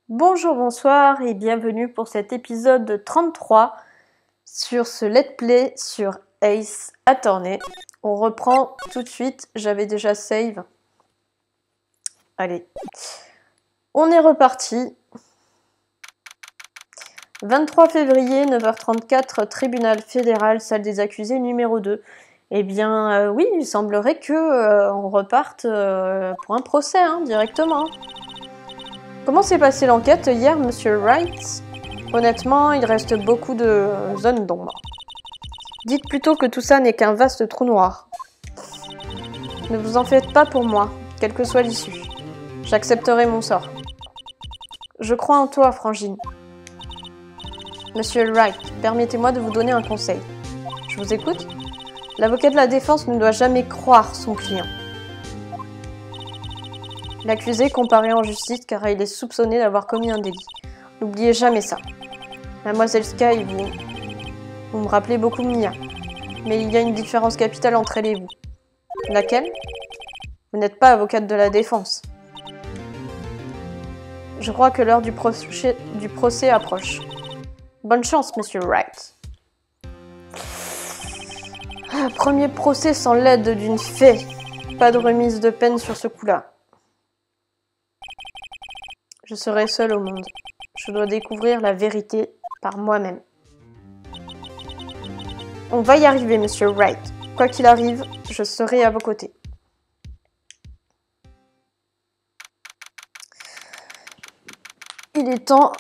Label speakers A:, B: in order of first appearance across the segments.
A: Bonjour, bonsoir et bienvenue pour cet épisode 33 sur ce let's play sur Ace Attorney. On reprend tout de suite, j'avais déjà save. Allez, on est reparti. 23 février, 9h34, tribunal fédéral, salle des accusés numéro 2. Eh bien, oui, il semblerait que on reparte pour un procès, directement. Comment s'est passée l'enquête hier, monsieur Wright? Honnêtement, il reste beaucoup de zones d'ombre. Dites plutôt que tout ça n'est qu'un vaste trou noir. Ne vous en faites pas pour moi, quelle que soit l'issue. J'accepterai mon sort. Je crois en toi, Frangine. Monsieur Wright, permettez-moi de vous donner un conseil. Je vous écoute? L'avocat de la défense ne doit jamais croire son client. L'accusé comparé en justice car il est soupçonné d'avoir commis un délit. N'oubliez jamais ça. Mademoiselle Sky, vous me rappelez beaucoup Mia. Mais il y a une différence capitale entre elle et vous. Laquelle? Vous n'êtes pas avocate de la défense. Je crois que l'heure du procès approche. Bonne chance, monsieur Wright. Premier procès sans l'aide d'une fée. Pas de remise de peine sur ce coup-là. Je serai seule au monde. Je dois découvrir la vérité par moi-même. On va y arriver, monsieur Wright. Quoi qu'il arrive, je serai à vos côtés. Il est temps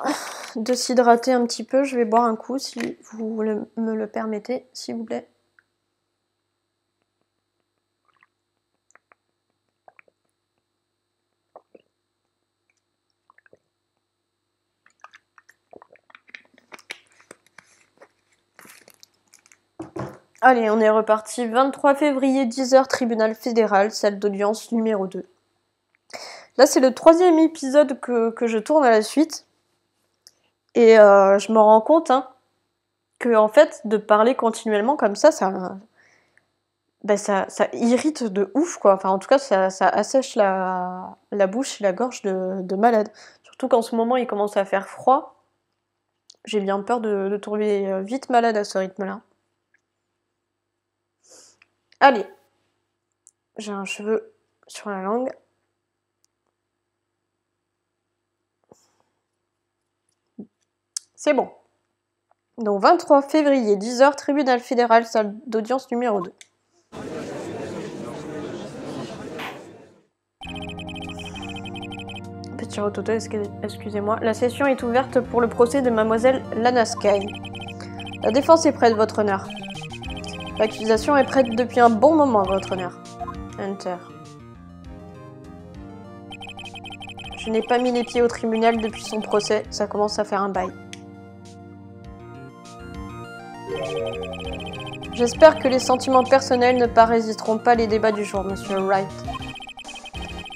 A: de s'hydrater un petit peu. Je vais boire un coup si vous me le permettez, s'il vous plaît. Allez, on est reparti. 23 février, 10h, tribunal fédéral, salle d'audience numéro 2. Là, c'est le 3e épisode que je tourne à la suite. Et je me rends compte que, en fait, de parler continuellement comme ça irrite de ouf, quoi. Enfin, en tout cas, ça assèche la bouche et la gorge de malade. Surtout qu'en ce moment, il commence à faire froid. J'ai bien peur de tomber vite malade à ce rythme-là. Allez, j'ai un cheveu sur la langue. C'est bon. Donc 23 février, 10h, tribunal fédéral, salle d'audience numéro 2. Petit rototo, excusez-moi. La session est ouverte pour le procès de mademoiselle Lana Sky. La défense est prête, votre honneur. L'accusation est prête depuis un bon moment, votre honneur. Hunter. Je n'ai pas mis les pieds au tribunal depuis son procès, ça commence à faire un bail. J'espère que les sentiments personnels ne parasiteront pas les débats du jour, monsieur Wright.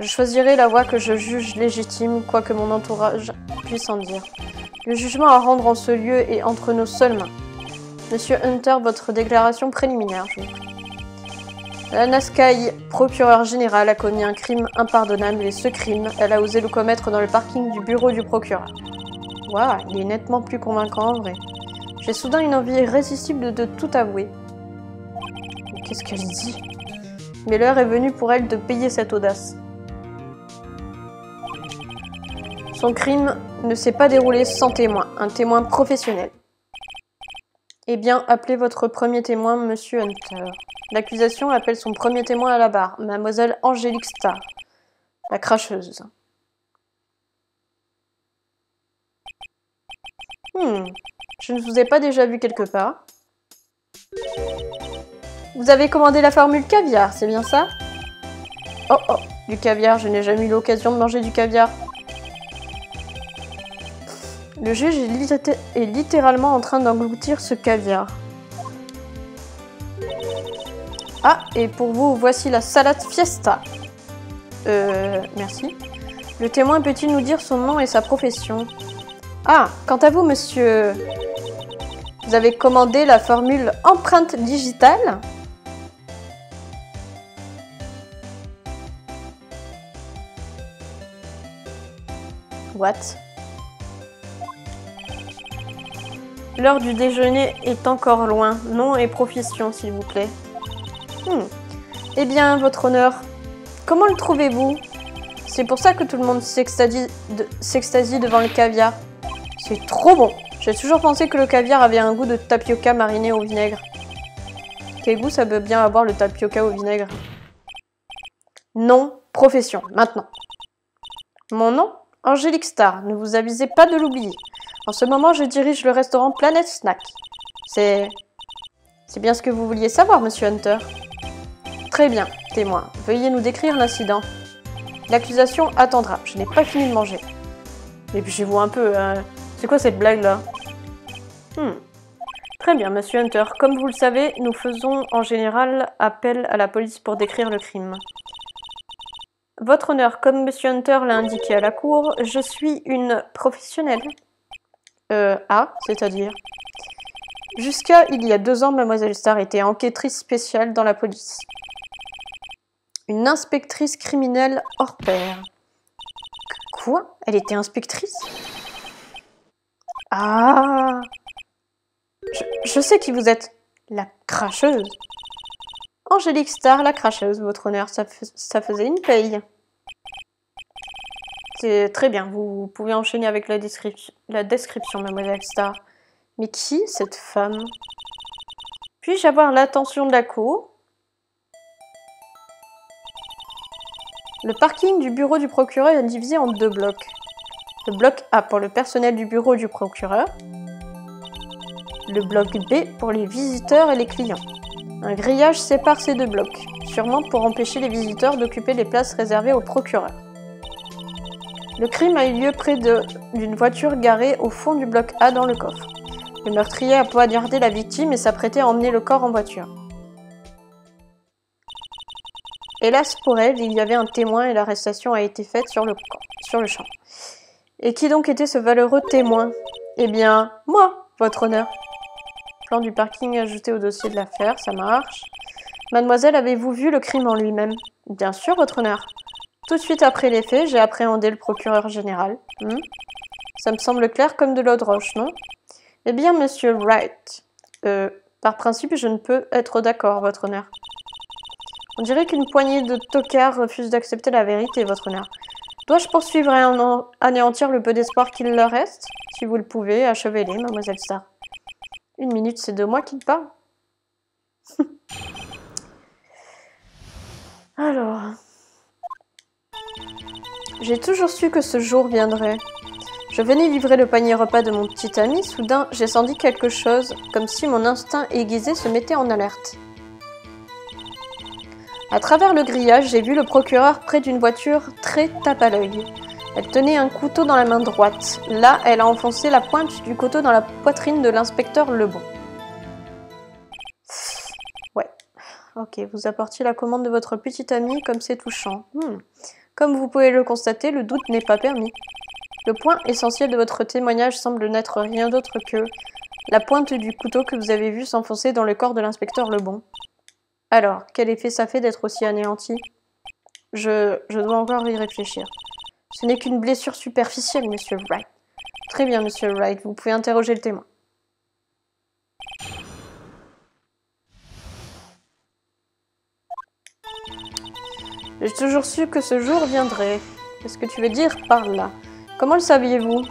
A: Je choisirai la voie que je juge légitime, quoi que mon entourage puisse en dire. Le jugement à rendre en ce lieu est entre nos seules mains. Monsieur Hunter, votre déclaration préliminaire. Lana Sky, procureur général, a commis un crime impardonnable et ce crime, elle a osé le commettre dans le parking du bureau du procureur. Waouh, il est nettement plus convaincant en vrai. J'ai soudain une envie irrésistible de tout avouer. Mais qu'est-ce qu'elle dit? Mais l'heure est venue pour elle de payer cette audace. Son crime ne s'est pas déroulé sans témoin, un témoin professionnel. Eh bien, appelez votre premier témoin, monsieur Hunter. L'accusation appelle son premier témoin à la barre, mademoiselle Angélique Starr, la cracheuse. Je ne vous ai pas déjà vu quelque part. Vous avez commandé la formule caviar, c'est bien ça? Oh, du caviar, je n'ai jamais eu l'occasion de manger du caviar. Le juge est littéralement en train d'engloutir ce caviar. Ah, et pour vous, voici la salade fiesta. Merci. Le témoin peut-il nous dire son nom et sa profession? Ah, quant à vous, monsieur... Vous avez commandé la formule empreinte digitale? What? L'heure du déjeuner est encore loin. Nom et profession, s'il vous plaît. Eh bien, votre honneur, comment le trouvez-vous? C'est pour ça que tout le monde s'extasie devant le caviar. C'est trop bon. J'ai toujours pensé que le caviar avait un goût de tapioca mariné au vinaigre. Quel goût ça peut bien avoir le tapioca au vinaigre? Nom, profession, maintenant. Mon nom? Angélique Star, ne vous avisez pas de l'oublier. En ce moment, je dirige le restaurant Planet Snack. C'est bien ce que vous vouliez savoir, monsieur Hunter. Très bien, témoin. Veuillez nous décrire l'incident. L'accusation attendra. Je n'ai pas fini de manger. Et puis, je vois un peu... C'est quoi cette blague-là? Très bien, monsieur Hunter. Comme vous le savez, nous faisons en général appel à la police pour décrire le crime. Votre honneur, comme monsieur Hunter l'a indiqué à la cour, je suis une professionnelle. C'est-à-dire? Jusqu'à il y a 2 ans, mademoiselle Star était enquêtrice spéciale dans la police. Une inspectrice criminelle hors pair. Quoi? Elle était inspectrice? Ah! Je sais qui vous êtes. La cracheuse. Angélique Star, la cracheuse, votre honneur, ça faisait une paye. C'est très bien, vous pouvez enchaîner avec la description, mademoiselle Star. Mais qui, cette femme? Puis-je avoir l'attention de la cour? Le parking du bureau du procureur est divisé en 2 blocs. Le bloc A pour le personnel du bureau du procureur. Le bloc B pour les visiteurs et les clients. Un grillage sépare ces 2 blocs, sûrement pour empêcher les visiteurs d'occuper les places réservées au procureur. Le crime a eu lieu près d'une voiture garée au fond du bloc A dans le coffre. Le meurtrier a poignardé la victime et s'apprêtait à emmener le corps en voiture. Hélas pour elle, il y avait un témoin et l'arrestation a été faite sur le champ. Et qui donc était ce valeureux témoin? Eh bien, moi, votre honneur. Plan du parking ajouté au dossier de l'affaire, ça marche. Mademoiselle, avez-vous vu le crime en lui-même? Bien sûr, votre honneur. Tout de suite après les faits, j'ai appréhendé le procureur général. Ça me semble clair comme de l'eau de roche, non? Eh bien, monsieur Wright, par principe, je ne peux être d'accord, votre honneur. On dirait qu'une poignée de tocards refuse d'accepter la vérité, votre honneur. Dois-je poursuivre et anéantir le peu d'espoir qu'il leur reste? Si vous le pouvez, achevez-les, mademoiselle Star. 1 minute, c'est de moi qu'il parle. Alors... J'ai toujours su que ce jour viendrait. Je venais livrer le panier repas de mon petit ami, soudain j'ai senti quelque chose, comme si mon instinct aiguisé se mettait en alerte. À travers le grillage, j'ai vu le procureur près d'une voiture très tape à l'œil. Elle tenait un couteau dans la main droite. Là, elle a enfoncé la pointe du couteau dans la poitrine de l'inspecteur Lebon. Ouais. Ok, vous apportiez la commande de votre petit ami, comme c'est touchant. Comme vous pouvez le constater, le doute n'est pas permis. Le point essentiel de votre témoignage semble n'être rien d'autre que la pointe du couteau que vous avez vu s'enfoncer dans le corps de l'inspecteur Lebon. Alors, quel effet ça fait d'être aussi anéanti? Je dois encore y réfléchir. Ce n'est qu'une blessure superficielle, monsieur Wright. Très bien, monsieur Wright, vous pouvez interroger le témoin. J'ai toujours su que ce jour viendrait. Qu'est-ce que tu veux dire par là? Comment le saviez-vous?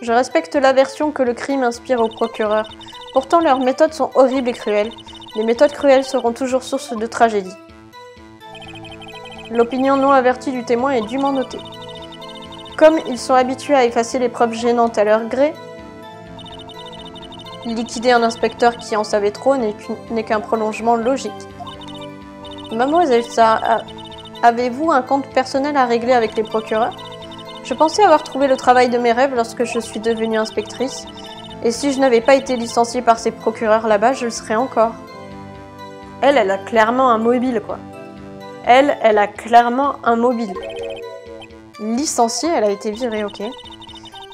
A: Je respecte l'aversion que le crime inspire au procureur. Pourtant, leurs méthodes sont horribles et cruelles. Les méthodes cruelles seront toujours source de tragédie. L'opinion non avertie du témoin est dûment notée. Comme ils sont habitués à effacer les preuves gênantes à leur gré, liquider un inspecteur qui en savait trop n'est qu'un prolongement logique. Mademoiselle Star, avez-vous un compte personnel à régler avec les procureurs? Je pensais avoir trouvé le travail de mes rêves lorsque je suis devenue inspectrice. Et si je n'avais pas été licenciée par ces procureurs là-bas, je le serais encore. Elle a clairement un mobile, quoi. Elle a clairement un mobile. Licenciée, elle a été virée, ok.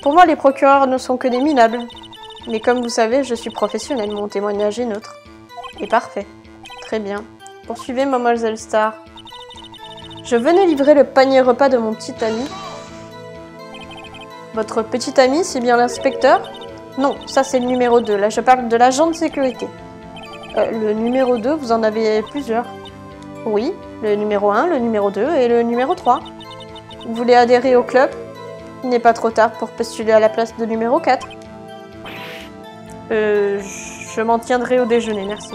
A: Pour moi, les procureurs ne sont que des minables. Mais comme vous savez, je suis professionnelle, mon témoignage est neutre. Et parfait. Très bien. Poursuivez, mademoiselle Star. Je venais livrer le panier repas de mon petit ami. Votre petit ami, c'est bien l'inspecteur? Non, ça c'est le numéro 2. Là, je parle de l'agent de sécurité. Le numéro 2, vous en avez plusieurs. Oui, le numéro 1, le numéro 2 et le numéro 3. Vous voulez adhérer au club? Il n'est pas trop tard pour postuler à la place de numéro 4. Je m'en tiendrai au déjeuner, merci.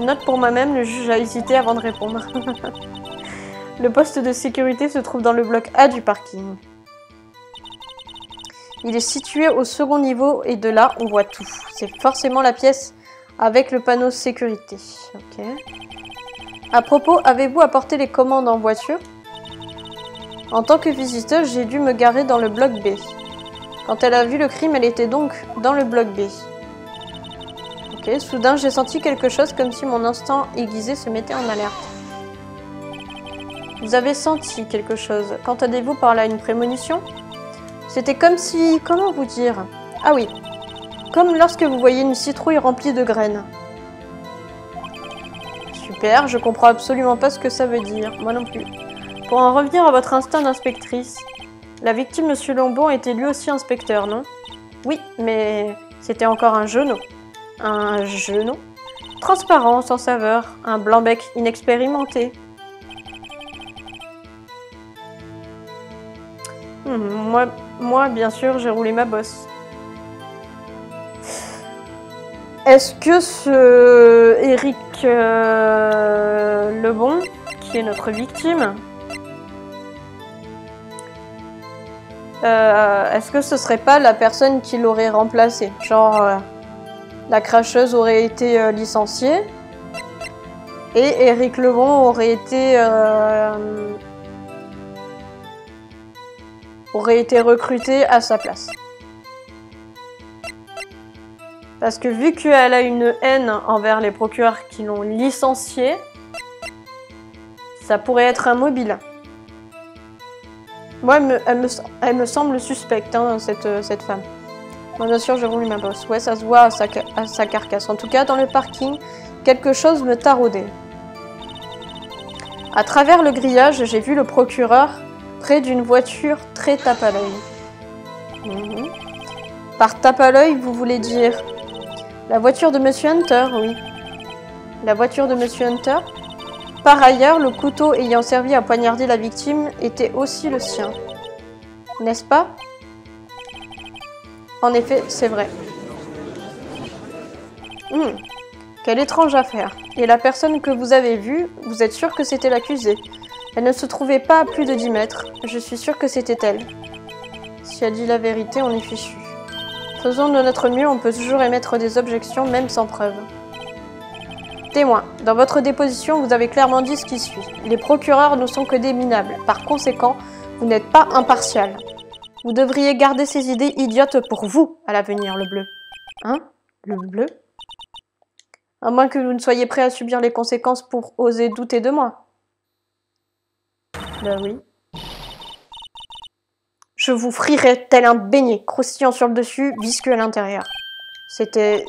A: Note pour moi-même, le juge a hésité avant de répondre. Le poste de sécurité se trouve dans le bloc A du parking. Il est situé au second niveau et de là, on voit tout. C'est forcément la pièce avec le panneau sécurité. Ok. À propos, avez-vous apporté les commandes en voiture? En tant que visiteuse, j'ai dû me garer dans le bloc B. Quand elle a vu le crime, elle était donc dans le bloc B. Ok, soudain, j'ai senti quelque chose comme si mon instinct aiguisé se mettait en alerte. Vous avez senti quelque chose. Qu'entendez-vous par là, une prémonition? C'était comme si... Comment vous dire? Ah oui. Comme lorsque vous voyez une citrouille remplie de graines. Super, je comprends absolument pas ce que ça veut dire. Moi non plus. Pour en revenir à votre instinct d'inspectrice, la victime, Monsieur Lombon, était lui aussi inspecteur, non? Oui, mais c'était encore un genou. Un genou? Transparent, sans saveur. Un blanc-bec inexpérimenté. Moi, bien sûr, j'ai roulé ma bosse. Est-ce que ce Eric Lebon, qui est notre victime, est-ce que ce serait pas la personne qui l'aurait remplacé? Genre, la cracheuse aurait été licenciée et Eric Lebon aurait été recruté à sa place. Parce que vu qu'elle a une haine envers les procureurs qui l'ont licenciée, ça pourrait être un mobile. Moi, elle me semble suspecte, hein, cette femme. Moi, bien sûr, j'ai roulé ma bosse. Ouais, ça se voit à sa carcasse. En tout cas, dans le parking, quelque chose me taraudait. À travers le grillage, j'ai vu le procureur près d'une voiture très tape à l'œil. Par tape à l'œil, vous voulez dire la voiture de Monsieur Hunter, oui. La voiture de Monsieur Hunter. Par ailleurs, le couteau ayant servi à poignarder la victime était aussi le sien. N'est-ce pas? En effet, c'est vrai. Quelle étrange affaire. Et la personne que vous avez vue, vous êtes sûr que c'était l'accusée? Elle ne se trouvait pas à plus de 10 mètres. Je suis sûre que c'était elle. Si elle dit la vérité, on est fichu. Faisons de notre mieux, on peut toujours émettre des objections, même sans preuve. Témoin, dans votre déposition, vous avez clairement dit ce qui suit. Les procureurs ne sont que des minables. Par conséquent, vous n'êtes pas impartial. Vous devriez garder ces idées idiotes pour vous, à l'avenir, le bleu. Hein? Le bleu? À moins que vous ne soyez prêt à subir les conséquences pour oser douter de moi. Ben oui. Je vous frierai tel un beignet, croustillant sur le dessus, visqueux à l'intérieur. C'était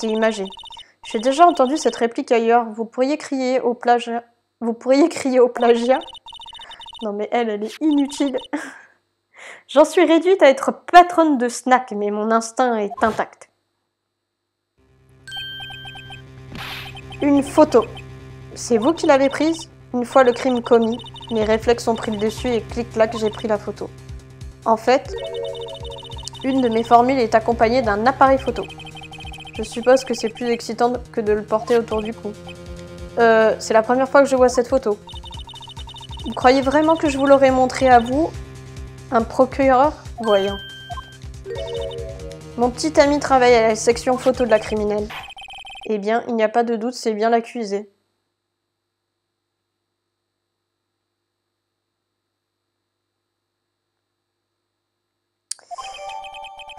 A: imagé. J'ai déjà entendu cette réplique ailleurs. Vous pourriez crier au plagiat. Vous pourriez crier au plagiat? Non mais elle est inutile. J'en suis réduite à être patronne de snack, mais mon instinct est intact. Une photo. C'est vous qui l'avez prise? Une fois le crime commis, mes réflexes ont pris le dessus et clic-clac, j'ai pris la photo. En fait, une de mes formules est accompagnée d'un appareil photo. Je suppose que c'est plus excitant que de le porter autour du cou. C'est la première fois que je vois cette photo. Vous croyez vraiment que je vous l'aurais montré à vous? Un procureur? Voyons. Mon petit ami travaille à la section photo de la criminelle. Eh bien, il n'y a pas de doute, c'est bien l'accusé.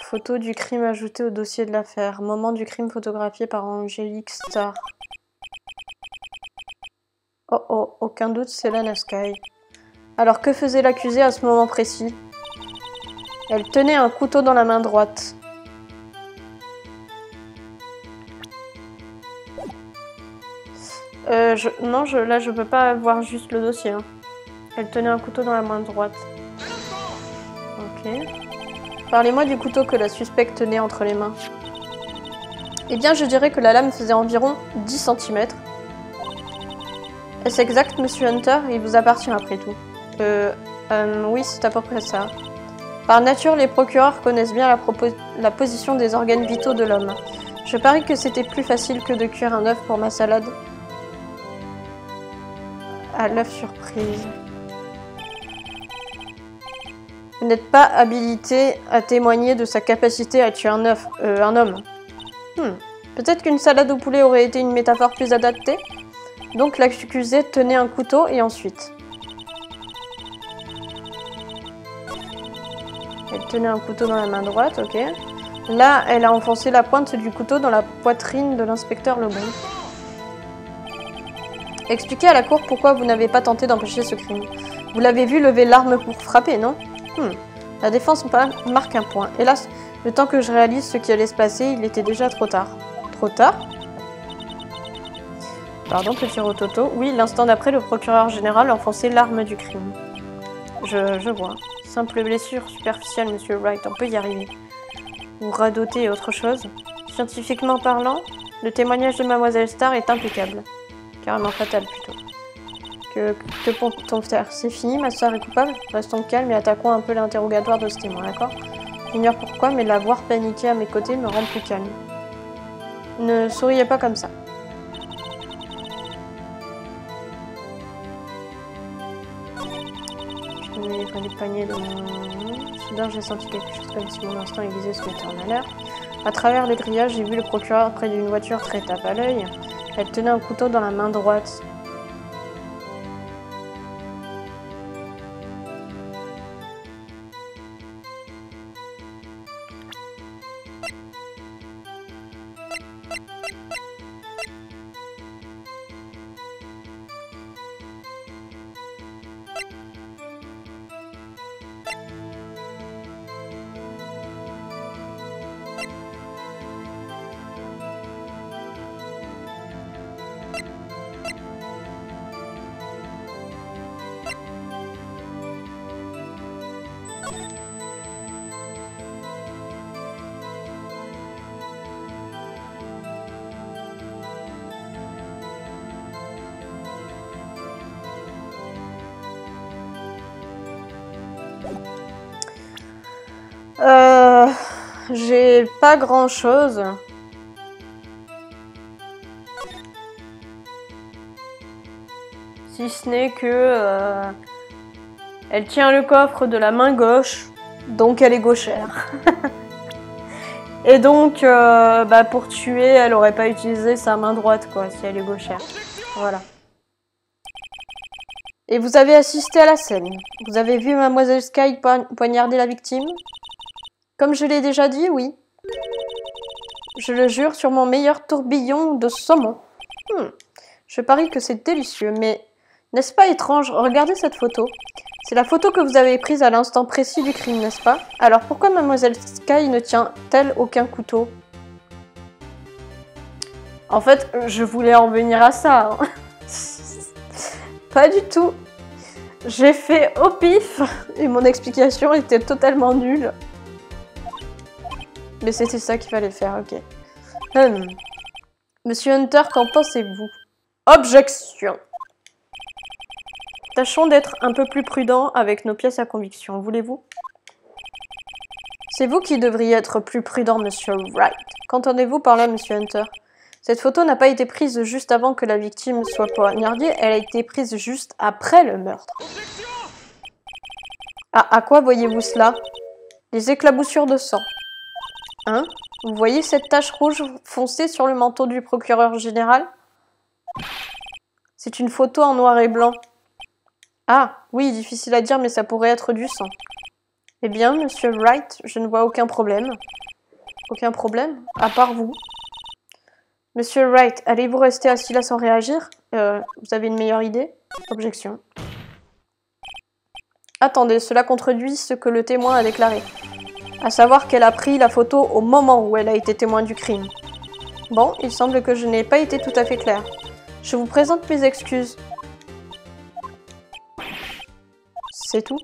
A: Photo du crime ajoutée au dossier de l'affaire. Moment du crime photographié par Angélique Starr. Oh oh, aucun doute, c'est Lana Skye. Alors que faisait l'accusée à ce moment précis? Elle tenait un couteau dans la main droite. Non, là je peux pas voir juste le dossier. Hein. Elle tenait un couteau dans la main droite. Ok. Parlez-moi du couteau que la suspecte tenait entre les mains. Eh bien, je dirais que la lame faisait environ 10 cm. Est-ce exact, monsieur Hunter? Il vous appartient après tout. Oui, c'est à peu près ça. Par nature, les procureurs connaissent bien la position des organes vitaux de l'homme. Je parie que c'était plus facile que de cuire un œuf pour ma salade. À l'œuf surprise. Vous n'êtes pas habilité à témoigner de sa capacité à tuer un homme. Peut-être qu'une salade au poulet aurait été une métaphore plus adaptée. Donc l'accusée tenait un couteau et ensuite... Elle tenait un couteau dans la main droite, ok. Là, elle a enfoncé la pointe du couteau dans la poitrine de l'inspecteur Lebon. Expliquez à la cour pourquoi vous n'avez pas tenté d'empêcher ce crime. Vous l'avez vu lever l'arme pour frapper, non? La défense marque un point. Hélas, le temps que je réalise ce qui allait se passer, il était déjà trop tard. Trop tard? Pardon, petit rototo. Oui, l'instant d'après, le procureur général enfonçait l'arme du crime. Je vois. Simple blessure superficielle, monsieur Wright, on peut y arriver. Ou radoter autre chose. Scientifiquement parlant, le témoignage de Mademoiselle Starr est impeccable. Carrément fatal, plutôt. Que peut-on faire? C'est fini, ma soeur est coupable? Restons calmes et attaquons un peu l'interrogatoire de ce témoin, d'accord? J'ignore pourquoi, mais la voir paniquer à mes côtés me rend plus calme. Ne souriez pas comme ça. Je me mets les paniers de mon... Soudain, j'ai senti quelque chose comme si mon instinct aiguisait souhaitait en malheur. À travers les grillages, j'ai vu le procureur près d'une voiture très tape à l'œil. Elle tenait un couteau dans la main droite. J'ai pas grand chose. Si ce n'est que elle tient le coffre de la main gauche, donc elle est gauchère. Et donc, pour tuer, elle aurait pas utilisé sa main droite, quoi, si elle est gauchère. Voilà. Et vous avez assisté à la scène. Vous avez vu Mademoiselle Sky poignarder la victime? Comme je l'ai déjà dit, oui. Je le jure sur mon meilleur tourbillon de saumon. Je parie que c'est délicieux, mais n'est-ce pas étrange? Regardez cette photo. C'est la photo que vous avez prise à l'instant précis du crime, n'est-ce pas? Alors pourquoi Mademoiselle Sky ne tient-elle aucun couteau? En fait, je voulais en venir à ça. Hein. Pas du tout. J'ai fait au pif et mon explication était totalement nulle. Mais c'était ça qu'il fallait faire, ok. Monsieur Hunter, qu'en pensez-vous? Objection. Tâchons d'être un peu plus prudents avec nos pièces à conviction, voulez-vous? C'est vous qui devriez être plus prudent, monsieur Wright. Qu'entendez-vous par là, monsieur Hunter? Cette photo n'a pas été prise juste avant que la victime soit poignardée, elle a été prise juste après le meurtre. Ah, à quoi voyez-vous cela? Les éclaboussures de sang. Hein? Vous voyez cette tache rouge foncée sur le manteau du procureur général? C'est une photo en noir et blanc. Ah, oui, difficile à dire, mais ça pourrait être du sang. Eh bien, monsieur Wright, je ne vois aucun problème. Aucun problème? À part vous. Monsieur Wright, allez-vous rester assis là sans réagir? Vous avez une meilleure idée? Objection. Attendez, cela contredit ce que le témoin a déclaré. À savoir qu'elle a pris la photo au moment où elle a été témoin du crime. Bon, il semble que je n'ai pas été tout à fait claire. Je vous présente mes excuses. C'est tout?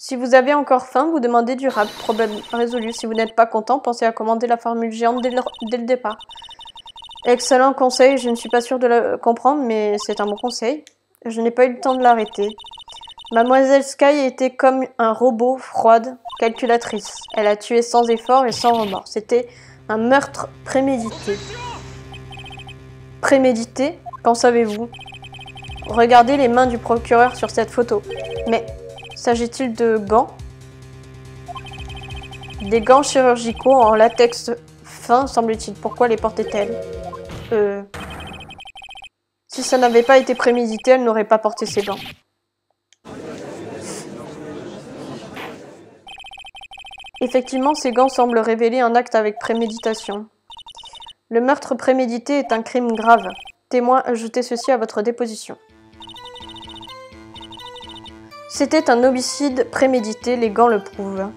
A: Si vous avez encore faim, vous demandez du rap. Problème résolu. Si vous n'êtes pas content, pensez à commander la formule géante dès le départ. Excellent conseil, je ne suis pas sûre de le comprendre, mais c'est un bon conseil. Je n'ai pas eu le temps de l'arrêter. Mademoiselle Sky était comme un robot, froide, calculatrice. Elle a tué sans effort et sans remords. C'était un meurtre prémédité. Prémédité? Qu'en savez-vous? Regardez les mains du procureur sur cette photo. Mais s'agit-il de gants? Des gants chirurgicaux en latex fin, semble-t-il. Pourquoi les portait-elle? Si ça n'avait pas été prémédité, elle n'aurait pas porté ses gants. Effectivement, ces gants semblent révéler un acte avec préméditation. Le meurtre prémédité est un crime grave. Témoin, ajoutez ceci à votre déposition. C'était un homicide prémédité, les gants le prouvent.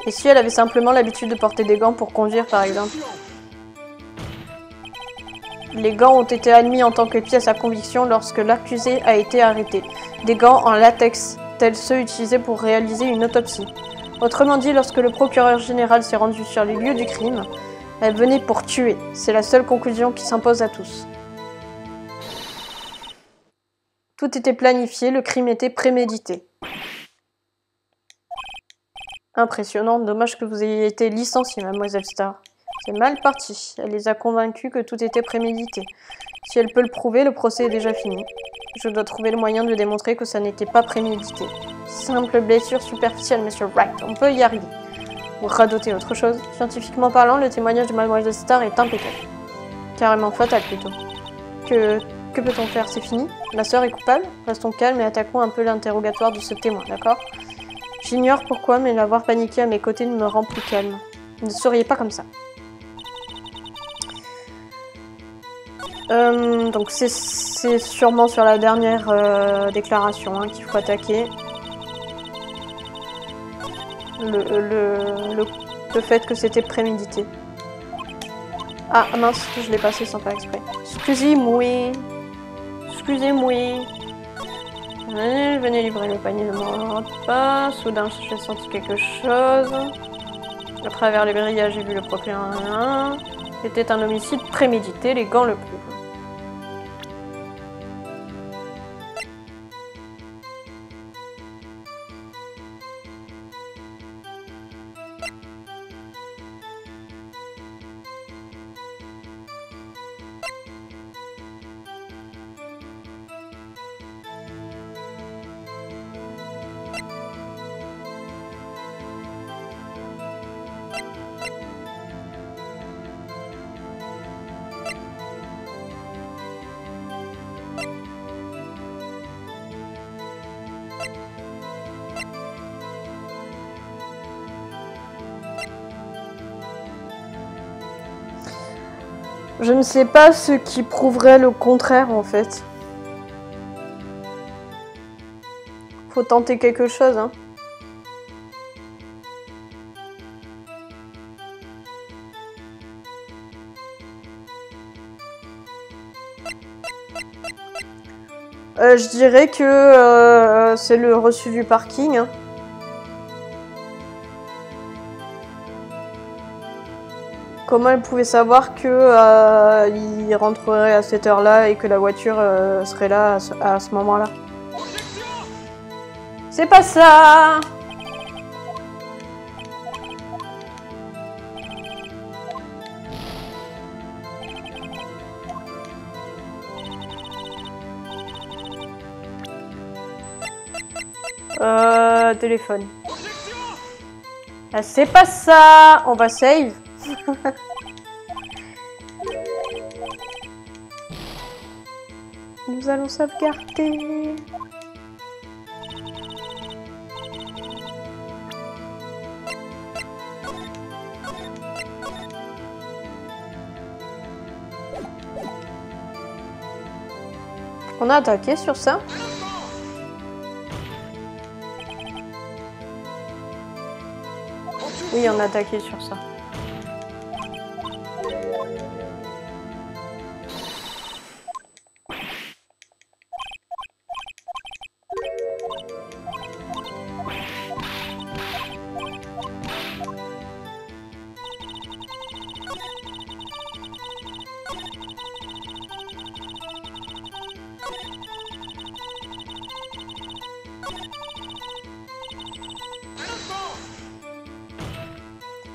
A: Et si elle avait simplement l'habitude de porter des gants pour conduire, par exemple? Les gants ont été admis en tant que pièce à conviction lorsque l'accusé a été arrêté. Des gants en latex, tels ceux utilisés pour réaliser une autopsie. Autrement dit, lorsque le procureur général s'est rendu sur les lieux du crime, elle venait pour tuer. C'est la seule conclusion qui s'impose à tous. Tout était planifié, le crime était prémédité. Impressionnant, dommage que vous ayez été licenciée, mademoiselle Starr. C'est mal parti. Elle les a convaincus que tout était prémédité. Si elle peut le prouver, le procès est déjà fini. Je dois trouver le moyen de démontrer que ça n'était pas prémédité. Simple blessure superficielle, monsieur Wright. On peut y arriver. Vous radotez autre chose. Scientifiquement parlant, le témoignage de mademoiselle Starr est impeccable. Carrément fatal, plutôt. Que peut-on faire? C'est fini? La sœur est coupable? Restons calmes et attaquons un peu l'interrogatoire de ce témoin, d'accord? J'ignore pourquoi, mais l'avoir paniqué à mes côtés ne me rend plus calme. Ne souriez pas comme ça. Donc c'est sûrement sur la dernière déclaration hein, qu'il faut attaquer. Le fait que c'était prémédité. Ah mince, je l'ai passé sans faire exprès. Excusez-moi. Excusez-moi. Venez livrer le panier de mon repas. Soudain, j'ai senti quelque chose. À travers les grillages, j'ai vu le procureur. C'était un homicide prémédité, les gants le prouvent. Je ne sais pas ce qui prouverait le contraire en fait. Faut tenter quelque chose, hein. Je dirais que c'est le reçu du parking. Hein. Comment elle pouvait savoir que il rentrerait à cette heure-là et que la voiture serait là à ce moment-là? C'est pas ça! Téléphone. C'est pas ça! On va save. Nous allons sauvegarder. On a attaqué sur ça. Oui, on a attaqué sur ça.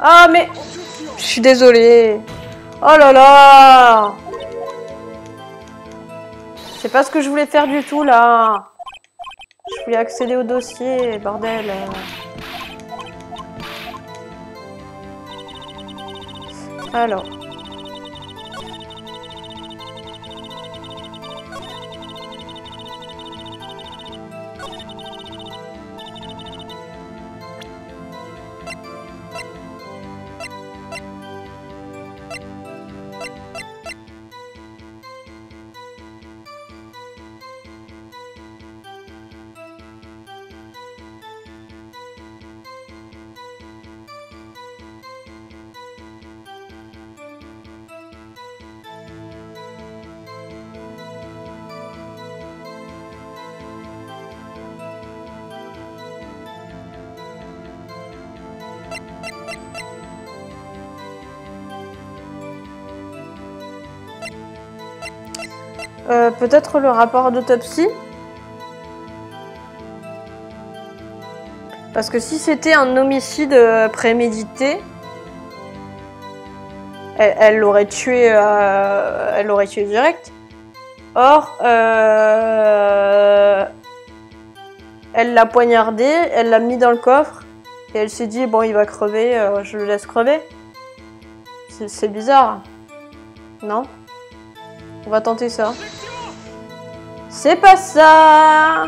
A: Ah, mais... Je suis désolée. Oh là là! C'est pas ce que je voulais faire du tout, là. Je voulais accéder au dossier, bordel. Alors. Peut-être le rapport d'autopsie? Parce que si c'était un homicide prémédité, elle l'aurait tué, direct. Or, elle l'a poignardé, elle l'a mis dans le coffre, et elle s'est dit, bon, il va crever, je le laisse crever. C'est bizarre. Non? On va tenter ça. C'est pas ça!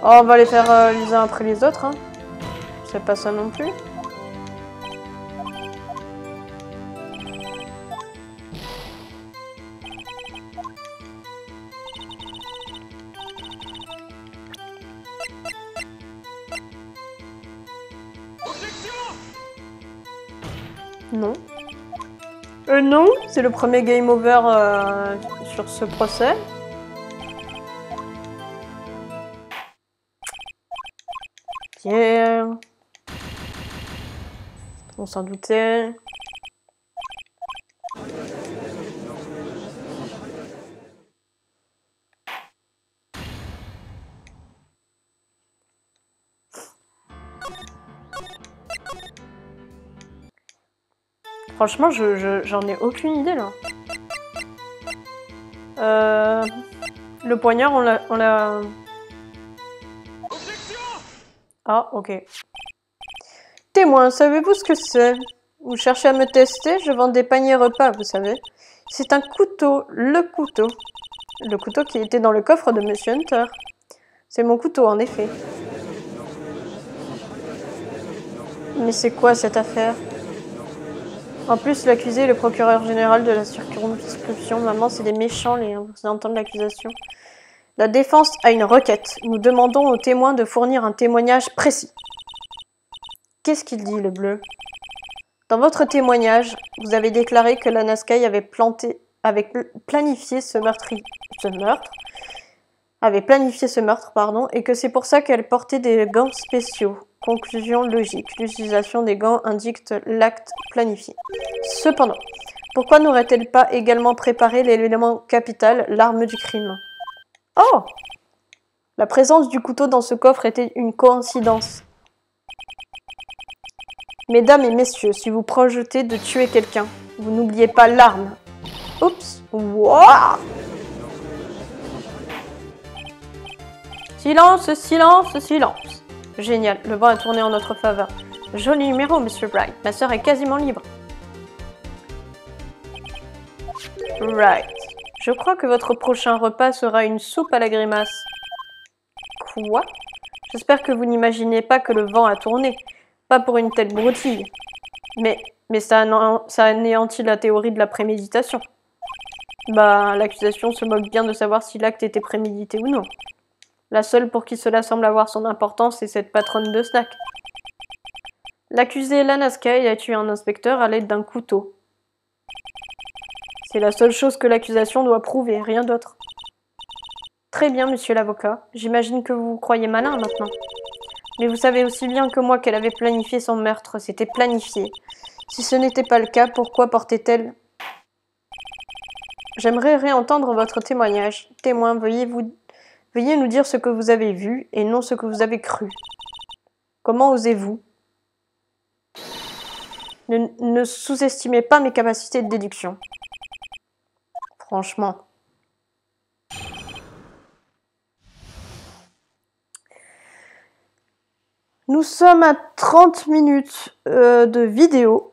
A: Oh, on va les faire les uns après les autres, hein. C'est pas ça non plus. Non. Non, c'est le premier game over sur ce procès. Yeah. On s'en doutait. Franchement, j'en ai aucune idée là. Le poignard, on l'a... Ah, ok. Témoin, savez-vous ce que c'est? Vous cherchez à me tester? Je vends des paniers repas, vous savez. C'est un couteau, le couteau. Le couteau qui était dans le coffre de Monsieur Hunter. C'est mon couteau, en effet. Mais c'est quoi cette affaire? En plus, l'accusé est le procureur général de la circonscription. Maman, c'est des méchants, les représentants de l'accusation. La défense a une requête. Nous demandons aux témoins de fournir un témoignage précis. Qu'est-ce qu'il dit, le bleu? Dans votre témoignage, vous avez déclaré que Lana Skye avait planifié ce meurtre, et que c'est pour ça qu'elle portait des gants spéciaux. Conclusion logique. L'utilisation des gants indique l'acte planifié. Cependant, pourquoi n'aurait-elle pas également préparé l'élément capital, l'arme du crime? Oh! La présence du couteau dans ce coffre était une coïncidence. Mesdames et messieurs, si vous projetez de tuer quelqu'un, vous n'oubliez pas l'arme. Oups! Wow! Silence, silence, silence. Génial, le vent a tourné en notre faveur. Joli numéro, Monsieur Wright. Ma sœur est quasiment libre. Right. Je crois que votre prochain repas sera une soupe à la grimace. Quoi? J'espère que vous n'imaginez pas que le vent a tourné. Pas pour une telle broutille. Mais ça anéantit la théorie de la préméditation. Bah, l'accusation se moque bien de savoir si l'acte était prémédité ou non. La seule pour qui cela semble avoir son importance est cette patronne de snack. L'accusé Lana Skye a tué un inspecteur à l'aide d'un couteau. C'est la seule chose que l'accusation doit prouver, rien d'autre. Très bien, monsieur l'avocat. J'imagine que vous vous croyez malin maintenant. Mais vous savez aussi bien que moi qu'elle avait planifié son meurtre. C'était planifié. Si ce n'était pas le cas, pourquoi portait-elle... J'aimerais réentendre votre témoignage. Témoin, veuillez nous dire ce que vous avez vu et non ce que vous avez cru. Comment osez-vous? Ne sous-estimez pas mes capacités de déduction. Franchement. Nous sommes à 30 minutes de vidéo.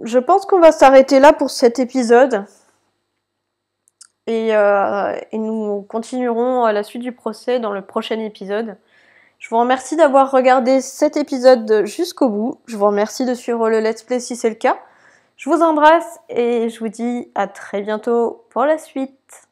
A: Je pense qu'on va s'arrêter là pour cet épisode. Et nous continuerons à la suite du procès dans le prochain épisode. Je vous remercie d'avoir regardé cet épisode jusqu'au bout. Je vous remercie de suivre le let's play si c'est le cas. Je vous embrasse et je vous dis à très bientôt pour la suite.